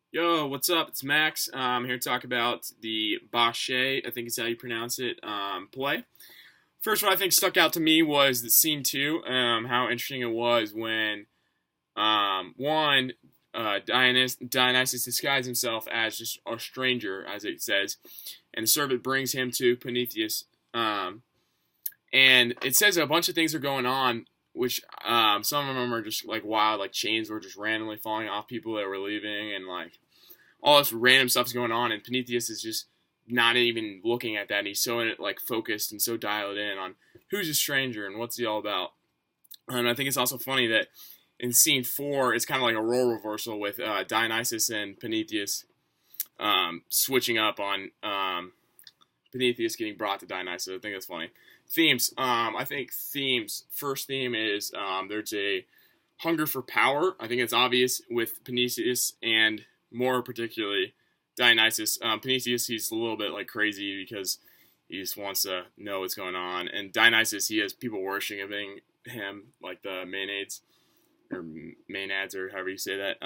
Yo, what's up? It's Max. I'm here to talk about the Bacchae, I think is how you pronounce it, play. First, what I think stuck out to me was the scene two, how interesting it was when, Dionysus disguised himself as just a stranger, as it says, and the servant brings him to Prometheus. And it says a bunch of things are going on, which some of them are just like wild, like chains were just randomly falling off people that were leaving, and like all this random stuff's going on, and Prometheus is just not even looking at that. And he's so like focused and so dialed in on who's a stranger and what's he all about. And I think it's also funny that in scene four, it's kind of like a role reversal with Dionysus and Prometheus switching up on Prometheus getting brought to Dionysus. I think that's funny. Themes. I think themes. First theme is there's a hunger for power. I think it's obvious with Prometheus and more particularly Dionysus. Prometheus, he's a little bit like crazy because he just wants to know what's going on. And Dionysus, he has people worshiping him, like the Maenads or Maenads or however you say that.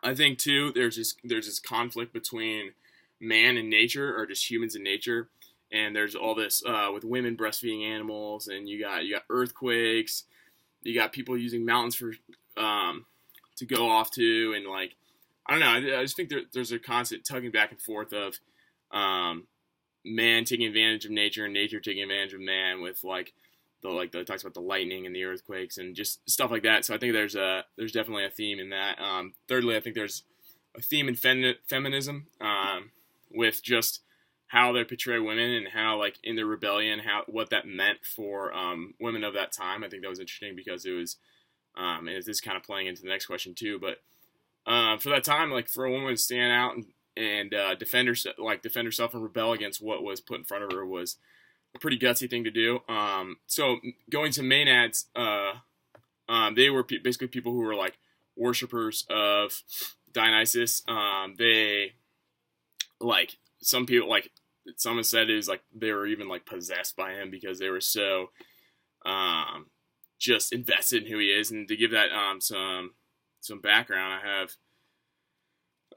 I think too, there's this conflict between man and nature, or just humans and nature. And there's all this with women breastfeeding animals, and you got earthquakes, you got people using mountains for to go off to, and like I don't know, I just think there's a constant tugging back and forth of man taking advantage of nature and nature taking advantage of man with like the talks about the lightning and the earthquakes and just stuff like that. So I think there's definitely a theme in that. Thirdly, I think there's a theme in feminism with just how they portray women and how like in their rebellion, how what that meant for women of that time. I think that was interesting because it was, and this is kind of playing into the next question too. But for that time, like for a woman to stand out and defend herself and rebel against what was put in front of her was a pretty gutsy thing to do. So going to Maenads, they were basically people who were like worshippers of Dionysus. They like some people like someone said is like they were even like possessed by him because they were so just invested in who he is. And to give that some background, I have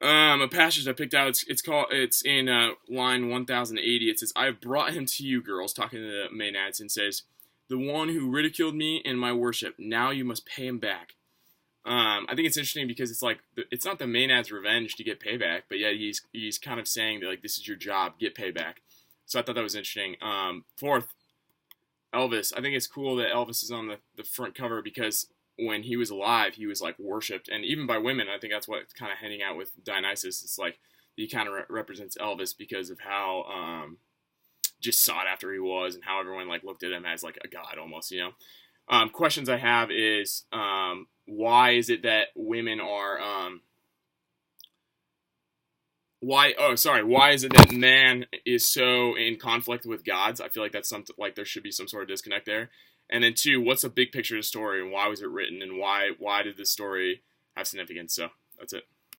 a passage I picked out. It's in line 1080. It says, "I have brought him to you, girls," talking to the Maenads, and says, "The one who ridiculed me in my worship. Now you must pay him back." I think it's interesting because it's like it's not the Maenad's revenge to get payback, but yeah, he's kind of saying that like this is your job, get payback. So I thought that was interesting. Fourth, Elvis. I think it's cool that Elvis is on the front cover because when he was alive, he was like worshipped, and even by women. I think that's what's kind of heading out with Dionysus. It's like he kind of represents Elvis because of how just sought after he was, and how everyone like looked at him as like a god almost, you know. Questions I have is why is it that women are why is it that man is so in conflict with gods? I feel like that's something like there should be some sort of disconnect there. And then two, what's the big picture of the story and why was it written and why did this story have significance? So that's it.